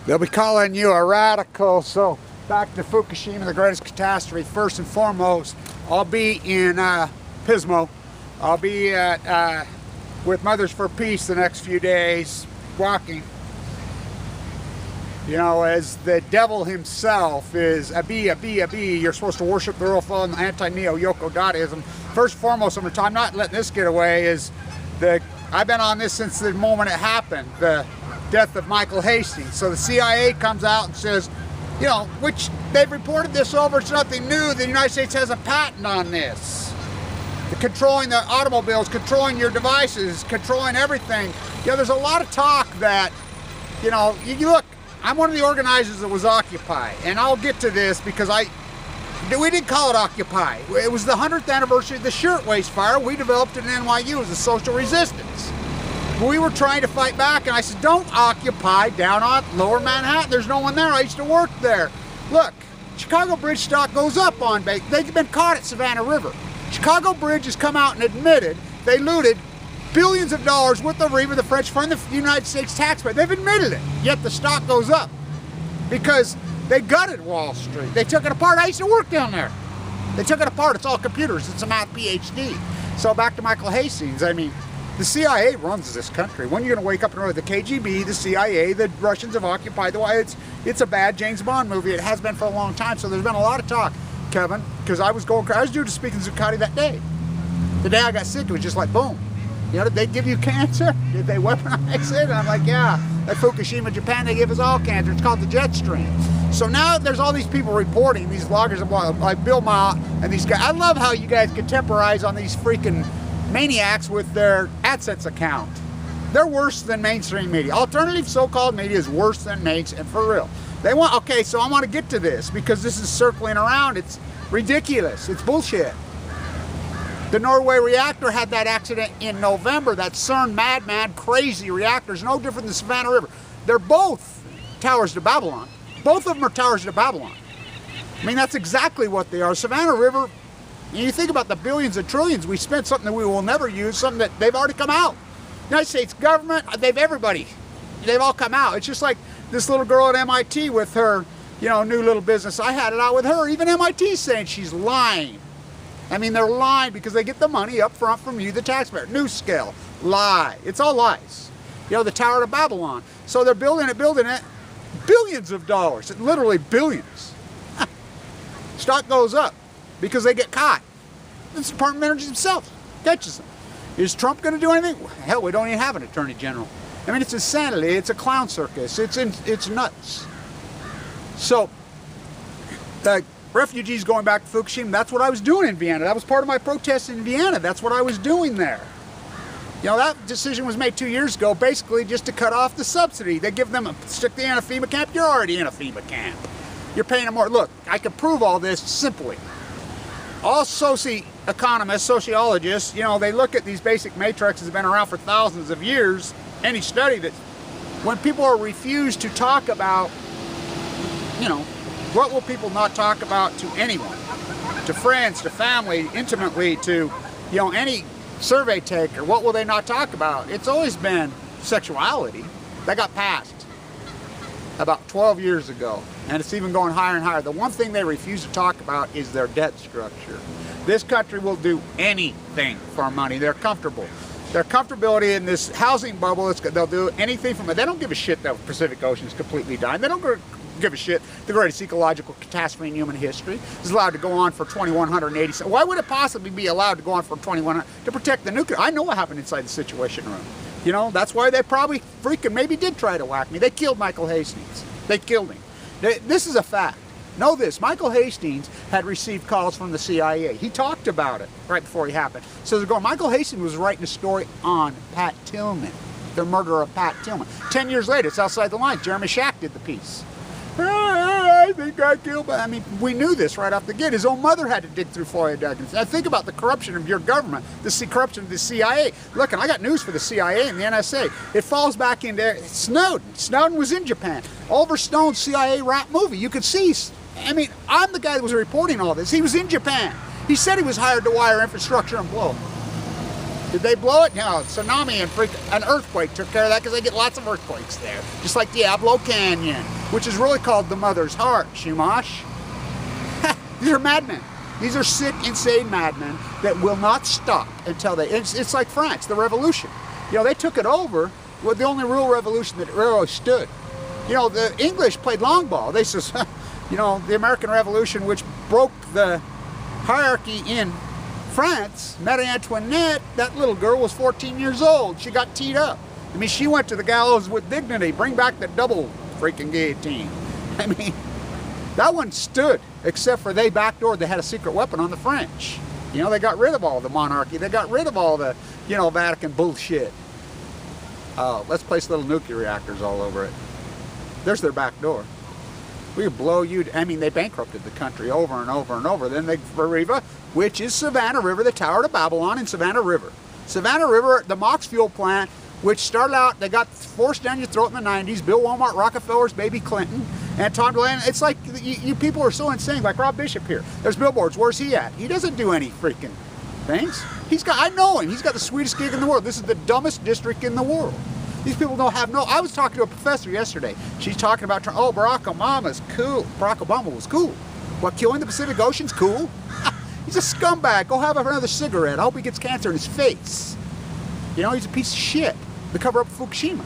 They'll be calling you a radical. So back to Fukushima, the greatest catastrophe. First and foremost, I'll be in Pismo. I'll be at with Mothers for Peace the next few days, walking. You know, as the devil himself is a bee. You're supposed to worship the real foe and anti-neo-Yoko Dadaism. First and foremost, I'm not letting this get away, is I've been on this since the moment it happened, the death of Michael Hastings. So the CIA comes out and says, you know, which they've reported this over, it's nothing new, the United States has a patent on this. Controlling the automobiles, controlling your devices, controlling everything. You know, there's a lot of talk that, you know, you look, I'm one of the organizers that was Occupy, and I'll get to this because we didn't call it Occupy. It was the 100th anniversary of the Shirtwaist Fire. We developed it in NYU as a social resistance. We were trying to fight back, and I said, don't occupy down on Lower Manhattan. There's no one there. I used to work there. Look, Chicago Bridge stock goes up on bait. They've been caught at Savannah River. Chicago Bridge has come out and admitted they looted billions of dollars worth of reefer, the French fund, the United States taxpayer. They've admitted it, yet the stock goes up because they gutted Wall Street. They took it apart. I used to work down there. They took it apart. It's all computers. It's a math PhD. So back to Michael Hastings. I mean, the CIA runs this country. When are you going to wake up and realize the KGB, the CIA, the Russians have occupied the White House? It's a bad James Bond movie. It has been for a long time. So there's been a lot of talk, Kevin, because I was due to speak in Zuccotti that day. The day I got sick, it was just like boom. You know, did they give you cancer? Did they weaponize it? I'm like, yeah. At Fukushima, Japan, they give us all cancer. It's called the jet stream. So now there's all these people reporting, these vloggers like Bill Ma and these guys. I love how you guys contemporize on these freaking maniacs with their AdSense account. They're worse than mainstream media. Alternative so-called media is worse than mainstream, for real. They want, okay, so I want to get to this because this is circling around. It's ridiculous. It's bullshit. The Norway reactor had that accident in November. That CERN madman crazy reactor is no different than Savannah River. They're both towers to Babylon. Both of them are towers to Babylon. I mean, that's exactly what they are. Savannah River, you think about the billions and trillions we spent, something that we will never use, something that they've already come out. United States government, everybody, they've all come out. It's just like this little girl at MIT with her, you know, new little business. I had it out with her. Even MIT saying she's lying. I mean, they're lying because they get the money up front from you, the taxpayer. New scale, lie. It's all lies. You know, the Tower to Babylon. So they're building it, billions of dollars, literally billions. Stock goes up because they get caught. The Department of Energy themselves catches them. Is Trump going to do anything? Hell, we don't even have an attorney general. I mean, it's insanity. It's a clown circus. It's nuts. So, the refugees going back to Fukushima, that's what I was doing in Vienna. That was part of my protest in Vienna. That's what I was doing there. You know, that decision was made 2 years ago, basically just to cut off the subsidy. They give them stick the in a FEMA camp. You're already in a FEMA camp. You're paying them more. Look, I can prove all this simply. All economists, sociologists, you know, they look at these basic matrices that have been around for thousands of years. Any study that when people are refused to talk about, you know, what will people not talk about to anyone? To friends, to family, intimately, to, you know, any survey taker, what will they not talk about? It's always been sexuality. That got passed about 12 years ago, and it's even going higher and higher. The one thing they refuse to talk about is their debt structure. This country will do anything for money. They're comfortable. Their comfortability in this housing bubble, they'll do anything from it. They don't give a shit that the Pacific Ocean is completely dying. They don't give a shit the greatest ecological catastrophe in human history is allowed to go on for 2,180. Why would it possibly be allowed to go on for 2,100? To protect the nuclear. I know what happened inside the Situation Room. You know, that's why they probably freaking maybe did try to whack me. They killed Michael Hastings. They killed him. This is a fact. Know this, Michael Hastings had received calls from the CIA. He talked about it right before he happened. So they're going, Michael Hastings was writing a story on Pat Tillman, the murder of Pat Tillman. 10 years later, it's outside the lines. Jeremy Schack did the piece. I think I killed, I mean, we knew this right off the gate. His own mother had to dig through FOIA documents. Now think about the corruption of your government, the corruption of the CIA. Look, and I got news for the CIA and the NSA. It falls back into Snowden. Snowden was in Japan. Oliver Stone's CIA rap movie. You could see, I mean, I'm the guy that was reporting all this. He was in Japan. He said he was hired to wire infrastructure and blow. Did they blow it? No, tsunami and an earthquake took care of that because they get lots of earthquakes there. Just like Diablo Canyon, which is really called the Mother's Heart, Shumash. These are madmen. These are sick, insane madmen that will not stop until they, it's like France, the revolution. You know, they took it over with the only real revolution that really stood. You know, the English played long ball. They said, you know, the American Revolution, which broke the hierarchy in France, Marie Antoinette, that little girl was 14 years old. She got teed up. I mean, she went to the gallows with dignity. Bring back the double freaking guillotine. I mean, that one stood, except for they backdoored. They had a secret weapon on the French. You know, they got rid of all the monarchy. They got rid of all the, you know, Vatican bullshit. Let's place little nuclear reactors all over it. There's their back door. We could blow you. I mean, they bankrupted the country over and over and over. Then they, Riva, which is Savannah River, the Tower to Babylon in Savannah River. Savannah River, the Mox fuel plant, which started out, they got forced down your throat in the 90s. Bill Walmart, Rockefeller's baby Clinton, and Tom Delaney. It's like you people are so insane, like Rob Bishop here. There's billboards. Where's he at? He doesn't do any freaking things. He's got, I know him. He's got the sweetest gig in the world. This is the dumbest district in the world. These people don't have no, I was talking to a professor yesterday. She's talking about, oh, Barack Obama's cool. Barack Obama was cool. What, killing the Pacific Ocean's cool? He's a scumbag. Go have another cigarette. I hope he gets cancer in his face. You know, he's a piece of shit. The cover up of Fukushima.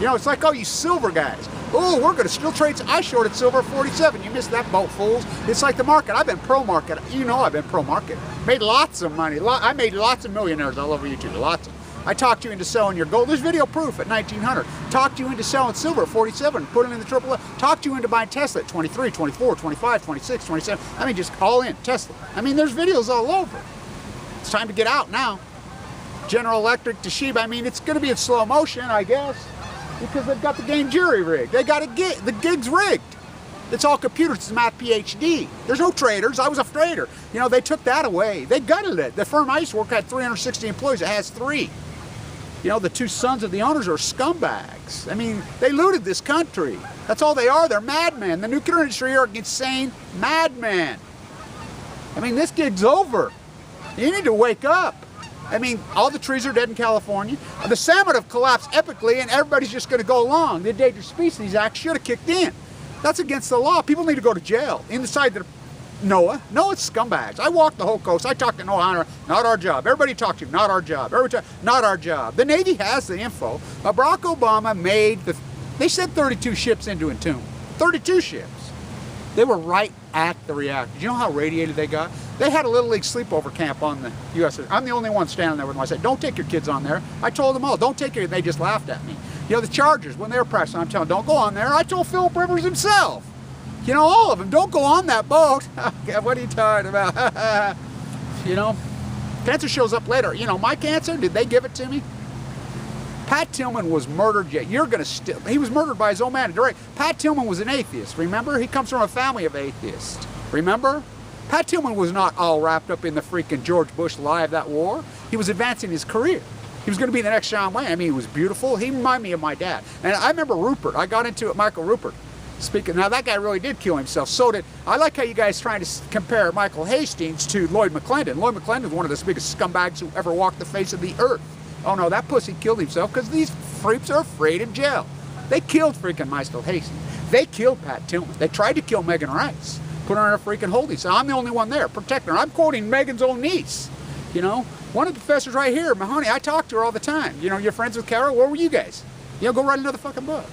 You know, it's like, oh, you silver guys. Oh, we're going to still trade. I shorted silver 47. You missed that boat, fools. It's like the market. I've been pro-market. You know I've been pro-market. Made lots of money. I made lots of millionaires all over YouTube. Lots of. I talked you into selling your gold. There's video proof at 1900. Talked you into selling silver at 47. Put it in the triple. Talked you into buying Tesla at 23, 24, 25, 26, 27. I mean, just all in Tesla. I mean, there's videos all over. It's time to get out now. General Electric, Toshiba. I mean, it's going to be in slow motion, I guess, because they've got the game jury rigged. They got the gig's rigged. It's all computers. It's a math PhD. There's no traders. I was a trader. You know, they took that away. They gutted it. The firm I used to work at had 360 employees. It has 3. You know, the 2 sons of the owners are scumbags. I mean, they looted this country. That's all they are. They're madmen. The nuclear industry are insane madmen. I mean, this gig's over. You need to wake up. I mean, all the trees are dead in California. The salmon have collapsed epically, and everybody's just going to go along. The Endangered Species Act should have kicked in. That's against the law. People need to go to jail. Inside the NOAA. No, it's scumbags. I walked the whole coast. I talked to NOAA Hunter. Not our job. Everybody talked to him. Not our job. Not our job. The Navy has the info. Barack Obama made they sent 32 ships into Entomb. 32 ships. They were right at the reactor. Do you know how radiated they got? They had a Little League sleepover camp on the u.s.s. I'm the only one standing there with them. I said, don't take your kids on there. I told them all, don't take your, they just laughed at me. You know, the Chargers, when they were pressing, I'm telling them, don't go on there. I told Philip Rivers himself. You know, all of them, don't go on that boat. What are you talking about? You know, cancer shows up later. You know, my cancer, did they give it to me? Pat Tillman was murdered yet. You're going to he was murdered by his own man. Pat Tillman was an atheist, remember? He comes from a family of atheists, remember? Pat Tillman was not all wrapped up in the freaking George Bush lie of that war. He was advancing his career. He was going to be the next John Wayne. I mean, he was beautiful. He reminded me of my dad. And I remember Rupert. I got into it, Michael Rupert. Speaking, now that guy really did kill himself. So did, I like how you guys trying to compare Michael Hastings to Lloyd McClendon. Lloyd McClendon was one of the biggest scumbags who ever walked the face of the earth. Oh no, that pussy killed himself because these freaks are afraid of jail. They killed freaking Michael Hastings. They killed Pat Tillman. They tried to kill Megan Rice. Put her in a freaking holding cell. I'm the only one there, protecting her. I'm quoting Megan's own niece. You know, one of the professors right here, Mahoney, I talk to her all the time. You know, you're friends with Carol? Where were you guys? You know, go write another fucking book.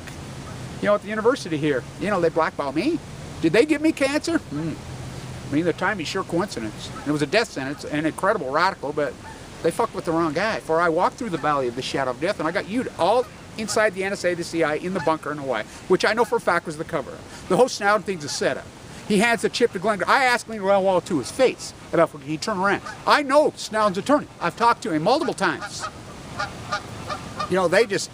You know, at the university here, you know, they blackball me. Did they give me cancer? I mean, the timing is sure coincidence. It was a death sentence, an incredible radical, but they fucked with the wrong guy. For I walked through the valley of the shadow of death, and I got you all inside the N.S.AA, the C.I.A, in the bunker in Hawaii, which I know for a fact was the cover-up. The whole Snowden thing's a setup. He hands the chip to Glenn. I asked Glenn Greenwald to his face about he turned around. I know Snowden's attorney. I've talked to him multiple times. You know, they just,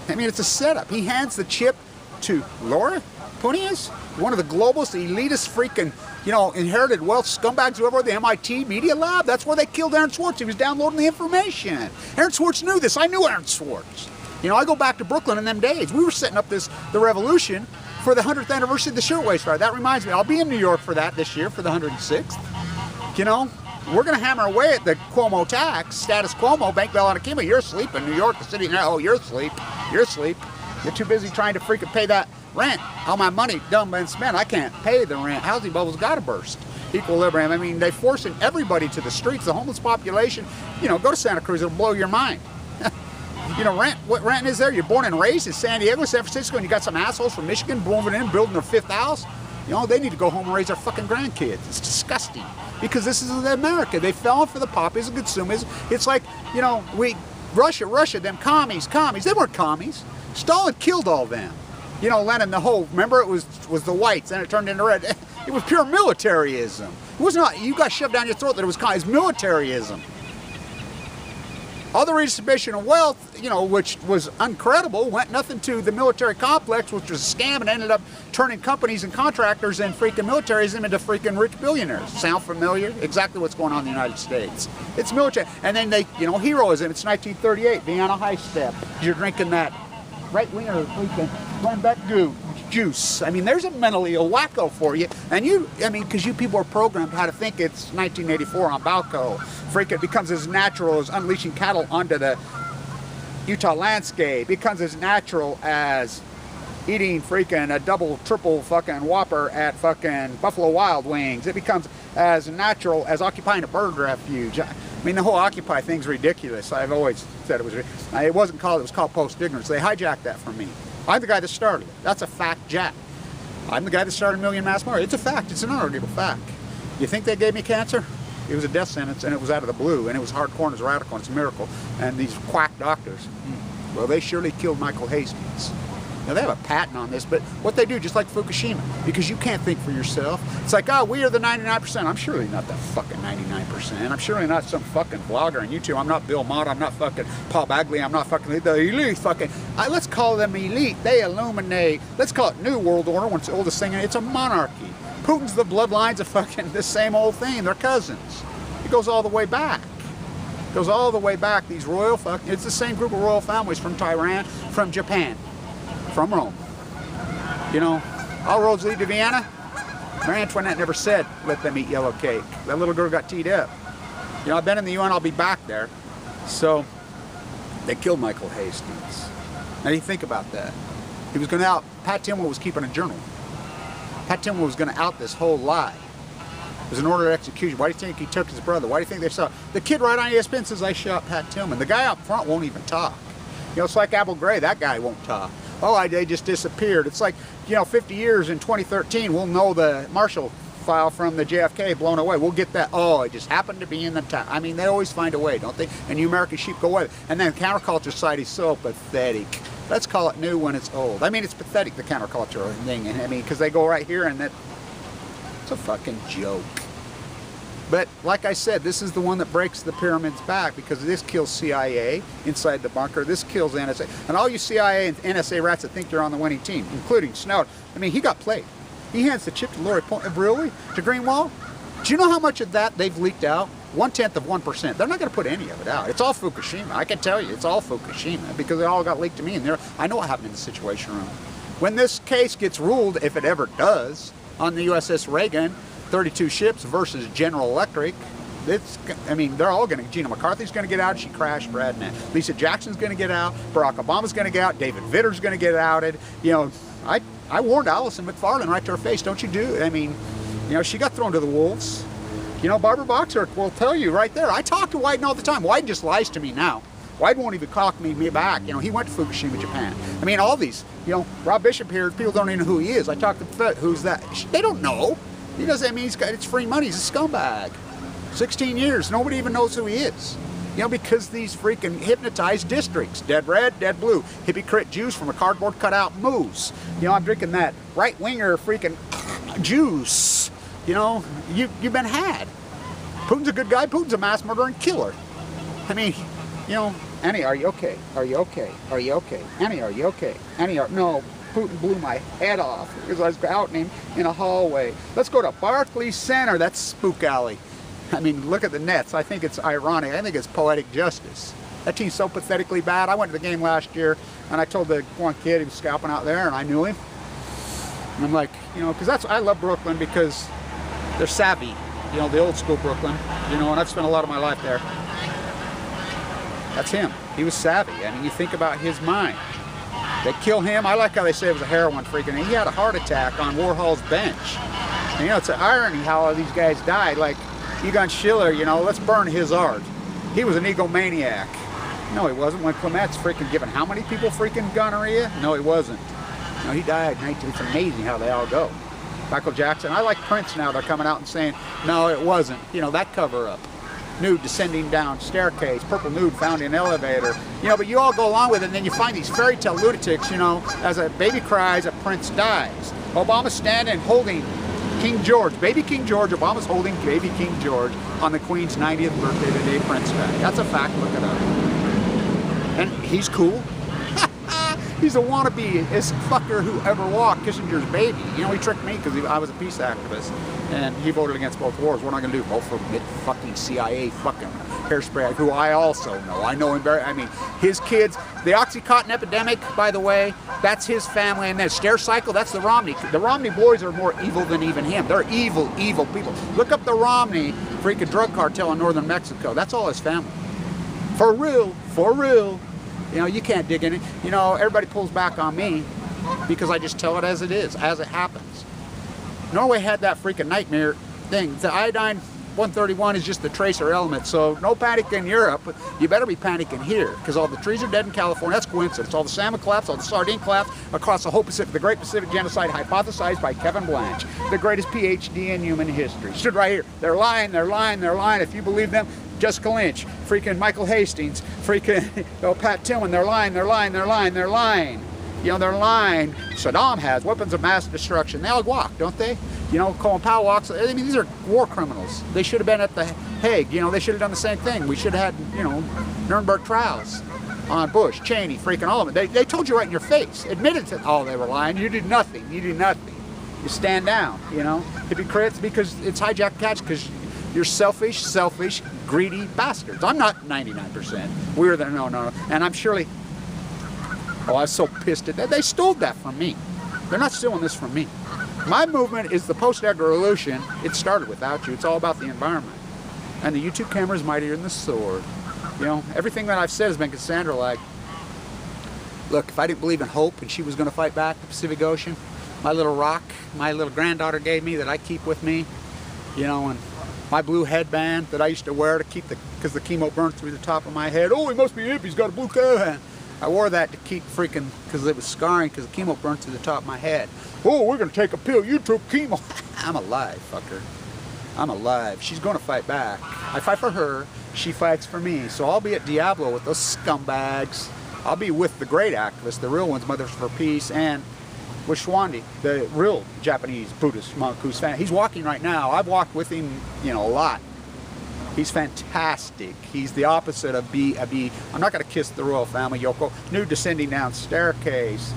I mean, it's a setup. He hands the chip to Laura Punias, one of the globalist, elitist, freaking, you know, inherited wealth scumbags who ever at the MIT Media Lab. That's where they killed Aaron Swartz. He was downloading the information. Aaron Swartz knew this. I knew Aaron Swartz. You know, I go back to Brooklyn in them days. We were setting up the revolution for the 100th anniversary of the Shirtwaist Fire. That reminds me, I'll be in New York for that this year, for the 106th. You know, we're going to hammer away at the Cuomo tax, status Cuomo, bank bail on Akima. You're asleep in New York, the city. Oh, you're asleep. You're asleep. You're too busy trying to freaking pay that rent. All my money done been spent. I can't pay the rent. Housing bubble's got to burst. Equilibrium. I mean, they're forcing everybody to the streets. The homeless population, you know, go to Santa Cruz. It'll blow your mind. You know, what rent is there? You're born and raised in San Diego, San Francisco, and you got some assholes from Michigan moving in, building their 5th house. You know, they need to go home and raise their fucking grandkids. It's disgusting. Because this is America. They fell for the populism, consumerism. It's like, you know, Russia, them commies. They weren't commies. Stalin killed all them. You know, Lenin, remember it was the whites, then it turned into red. It was pure militarism. It was not, you got shoved down your throat that it was militarism. All the redistribution of wealth, you know, which was incredible, went nothing to the military complex, which was a scam, and ended up turning companies and contractors and freaking militarism into freaking rich billionaires. Sound familiar? Exactly what's going on in the United States. It's military. And then they, you know, heroism. It's 1938, Vienna High Step. You're drinking that right-winger freaking Glenn Beck juice. I mean, there's a mentally ill wacko for you. And because you people are programmed how to think it's 1984 on Balco. Freaking becomes as natural as unleashing cattle onto the Utah landscape. It becomes as natural as eating freaking a double, triple fucking Whopper at fucking Buffalo Wild Wings. It becomes as natural as occupying a bird refuge. I mean, the whole Occupy thing's ridiculous. I've always said it was. It wasn't called. It was called post-ignorance. They hijacked that from me. I'm the guy that started it. That's a fact, Jack. I'm the guy that started a million mass murder. It's a fact. It's an unarguable fact. You think they gave me cancer? It was a death sentence, and it was out of the blue, and it was hardcore and it was radical, and it's a miracle. And these quack doctors, well, they surely killed Michael Hastings. Now, they have a patent on this, but what they do, just like Fukushima, because you can't think for yourself. It's like, oh, we are the 99%. I'm surely not the fucking 99%. I'm surely not some fucking blogger on YouTube. I'm not Bill Mott. I'm not fucking Paul Bagley. I'm not fucking the elite fucking. Let's call them elite. They illuminate. Let's call it New World Order when it's the oldest thing. It's a monarchy. Putin's the bloodlines of fucking the same old thing. They're cousins. It goes all the way back. It goes all the way back. These royal fucking. It's the same group of royal families from Tehran, from Japan, from Rome. You know, all roads lead to Vienna. Marie Antoinette never said, let them eat yellow cake. That little girl got teed up. You know, I've been in the UN, I'll be back there. So, they killed Michael Hastings. Now you think about that. He was going to out, Pat Tillman was keeping a journal. Pat Tillman was going to out this whole lie. It was an order of execution. Why do you think he took his brother? Why do you think they saw? The kid right on ESPN says, I shot Pat Tillman. The guy out front won't even talk. You know, it's like Abu Ghraib, that guy won't talk. Oh, they just disappeared. It's like, you know, 50 years in 2013, we'll know the Marshall file from the JFK blown away. We'll get that. Oh, it just happened to be in the town. I mean, they always find a way, don't they? And you American sheep go away. And then the counterculture society is so pathetic. Let's call it new when it's old. I mean, it's pathetic, the counterculture thing. And I mean, because they go right here and it's a fucking joke. But like I said, this is the one that breaks the pyramid's back, because this kills C.I.A. inside the bunker. This kills N.S.AA. And all you C.I.A. and N.S.AA rats that think they're on the winning team, including Snowden. I mean, he got played. He hands the chip to Lori Brewery, to Greenwald. Do you know how much of that they've leaked out? 1/10 of 1%. They're not going to put any of it out. It's all Fukushima. I can tell you, it's all Fukushima, because it all got leaked to me. And I know what happened in the Situation Room. When this case gets ruled, if it ever does, on the u.s.s. Reagan, 32 ships versus General Electric, I mean, they're all going to, Gina McCarthy's going to get out. She crashed Bradnet. Lisa Jackson's going to get out. Barack Obama's going to get out. David Vitter's going to get outed. You know, I warned Allison McFarland right to her face. Don't you do? I mean, you know, she got thrown to the wolves. You know, Barbara Boxer will tell you right there. I talk to Wyden all the time. Wyden just lies to me now. Wyden won't even clock me back. You know, he went to Fukushima, Japan. I mean, all these, you know, Rob Bishop here, people don't even know who he is. I talked to who's that? They don't know. He doesn't, I mean, it's free money. He's a scumbag. 16 years, nobody even knows who he is. You know, because these freaking hypnotized districts, dead red, dead blue, hypocrite juice from a cardboard cutout moose. You know, I'm drinking that right-winger freaking juice. You know, you've been had. Putin's a good guy. Putin's a mass murderer and killer. I mean, you know, Annie, are you okay? Are you okay? Are you okay? Annie, are you okay? Annie, no. Putin blew my head off because I was outing him in a hallway. Let's go to Barclays Center. That's Spook Alley. I mean, look at the Nets. I think it's ironic. I think it's poetic justice. That team's so pathetically bad. I went to the game last year, and I told the one kid he was scalping out there, and I knew him. And I'm like, you know, because I love Brooklyn because they're savvy. you know, the old school Brooklyn, you know, and I've spent a lot of my life there. That's him. He was savvy. I mean, you think about his mind. They kill him. I like how they say it was a heroin freak, and he had a heart attack on Warhol's bench. And, you know, it's an irony how all these guys died. Like Egon Schiller, you know, let's burn his art. He was an egomaniac. No, he wasn't. When Clement's freaking giving how many people freaking gonorrhea? No, he wasn't. No, he died. It's amazing how they all go. Michael Jackson. I like Prince now. They're coming out and saying, no, it wasn't. You know, that cover up. Nude descending down staircase, purple nude found in elevator. You know, but you all go along with it, and then you find these fairy tale lunatics, you know, as a baby cries, a prince dies. Obama's standing holding King George, baby King George. Obama's holding baby King George on the Queen's 90th birthday, the day Prince died. That's a fact, look it up. And he's cool. He's a wannabe fucker who ever walked, Kissinger's baby. You know, he tricked me because I was a peace activist, and he voted against both wars. What am I going to do? Vote for fucking C.I.A. fucking hairspray, who I also know. I know him very, I mean, his kids, the Oxycontin epidemic, by the way, that's his family, and that stair cycle, that's the Romney. The Romney boys are more evil than even him. They're evil, evil people. Look up the Romney freaking drug cartel in northern Mexico. That's all his family. For real, for real. You know, you can't dig in it. You know, everybody pulls back on me because I just tell it as it is, as it happens. Norway had that freaking nightmare thing. The iodine 131 is just the tracer element, so no panic in Europe, but you better be panicking here because all the trees are dead in California. That's coincidence. All the salmon collapse, all the sardine collapse across the whole Pacific. The Great Pacific Genocide hypothesized by Kevin Blanch, the greatest PhD in human history. Stood right here. They're lying, they're lying, they're lying. If you believe them, Jessica Lynch, freaking Michael Hastings, freaking Pat Tillman, they're lying, they're lying, they're lying, they're lying. You know, they're lying. Saddam has weapons of mass destruction. They all walk, don't they? You know, Colin Powell walks. I mean, these are war criminals. They should have been at the Hague. You know, they should have done the same thing. We should have had, you know, Nuremberg trials on Bush, Cheney, freaking all of them. They told you right in your face, admitted to, oh, they were lying. You did nothing. You did nothing. You stand down, you know. Hypocrites, because it's hijack catch, because you're selfish, greedy bastards. I'm not 99%. We're the no. And I'm surely, oh, I was so pissed at that. They stole that from me. They're not stealing this from me. My movement is the post-agro revolution. It started without you. It's all about the environment. And the YouTube camera is mightier than the sword. You know, everything that I've said has been Cassandra-like. Look, if I didn't believe in hope and she was going to fight back the Pacific Ocean, my little rock, my little granddaughter gave me that I keep with me, you know, and my blue headband that I used to wear to keep because the chemo burned through the top of my head. Oh, he must be hip, he's got a blue headband. I wore that to keep freaking, because it was scarring, because the chemo burned through the top of my head. Oh, we're going to take a pill, you took chemo. I'm alive, fucker. I'm alive. She's going to fight back. I fight for her, she fights for me. So I'll be at Diablo with those scumbags. I'll be with the great activists, the real ones, Mothers for Peace, and with Schwandi, the real Japanese Buddhist monk who's he's walking right now. I've walked with him, you know, a lot. He's fantastic. He's the opposite of B. I'm not going to kiss the royal family, Yoko. Nude descending down staircase.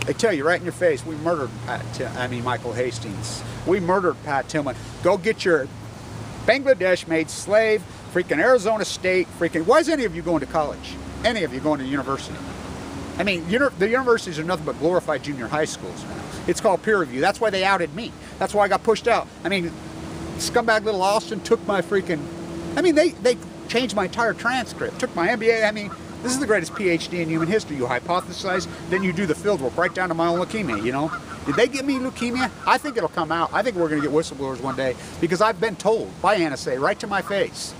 They tell you right in your face, we murdered Michael Hastings. We murdered Pat Tillman. Go get your Bangladesh-made slave, freaking Arizona State, freaking. Why is any of you going to college? Any of you going to university? I mean, the universities are nothing but glorified junior high schools now. It's called peer review. That's why they outed me. That's why I got pushed out. I mean, scumbag little Austin took my freaking, I mean, they changed my entire transcript, took my MBA. I mean, this is the greatest PhD in human history. You hypothesize, then you do the field work right down to my own leukemia, you know? Did they give me leukemia? I think it'll come out. I think we're going to get whistleblowers one day because I've been told by N.S.AA right to my face.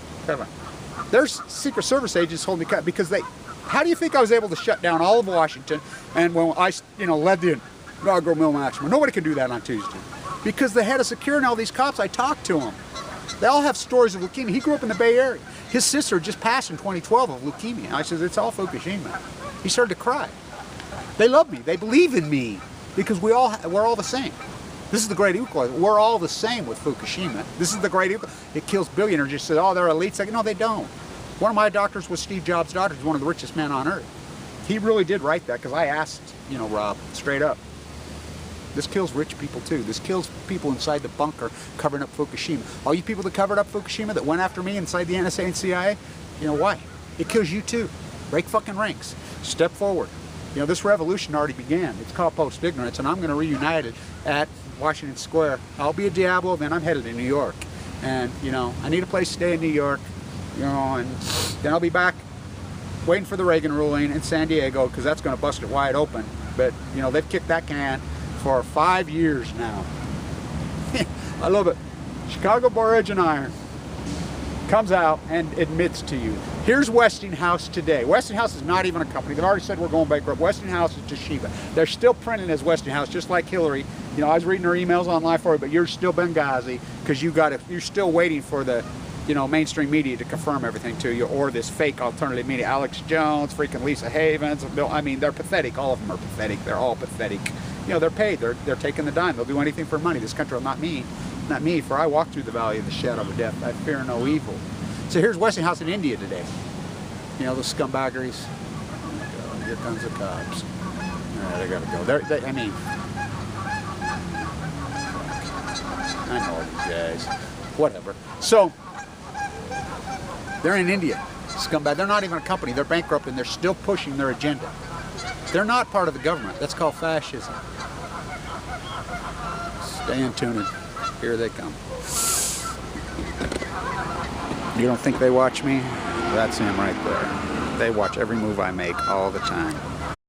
There's Secret Service agents holding me because they, how do you think I was able to shut down all of Washington and when I, you know, led the inaugural mill maximum? Nobody can do that on Tuesday. Because the head of security and all these cops, I talked to them. They all have stories of leukemia. He grew up in the Bay Area. His sister just passed in 2012 of leukemia. I said, it's all Fukushima. He started to cry. They love me. They believe in me because we're all the same. This is the great equalizer. We're all the same with Fukushima. This is the great equalizer. It kills billionaires. Just said, oh, they're elites. Like, no, they don't. One of my doctors was Steve Jobs' daughter. He's one of the richest men on earth. He really did write that because I asked, you know, Rob, straight up. This kills rich people too. This kills people inside the bunker covering up Fukushima. All you people that covered up Fukushima that went after me inside the NSA and CIA, you know why? It kills you too. Break fucking ranks. Step forward. You know, this revolution already began. It's called post-ignorance, and I'm going to reunite it at Washington Square. I'll be a Diablo, then I'm headed to New York. And, you know, I need a place to stay in New York, you know, and then I'll be back waiting for the Reagan ruling in San Diego, because that's going to bust it wide open. But, you know, they've kicked that can for 5 years now. I love it. Chicago Borage and Iron comes out and admits to you. Here's Westinghouse today. Westinghouse is not even a company. They've already said we're going bankrupt. Westinghouse is Toshiba. They're still printing as Westinghouse, just like Hillary. You know, I was reading her emails online for her, but you're still Benghazi, because you're still waiting for the, you know, mainstream media to confirm everything to you, or this fake alternative media. Alex Jones, freaking Lisa Havens. I mean, they're pathetic. All of them are pathetic. They're all pathetic. You know, they're paid. They're taking the dime. They'll do anything for money. This country will not me. Not me, for I walk through the valley of the shadow of death. I fear no evil. So here's Westinghouse in India today. You know, the scumbaggeries. Oh, here comes the cops. All right, I gotta go. I mean, I know these guys. Whatever. So, they're in India. Scumbag. They're not even a company. They're bankrupt, and they're still pushing their agenda. They're not part of the government. That's called fascism. Stay in tune. Here they come. You don't think they watch me? That's him right there. They watch every move I make all the time.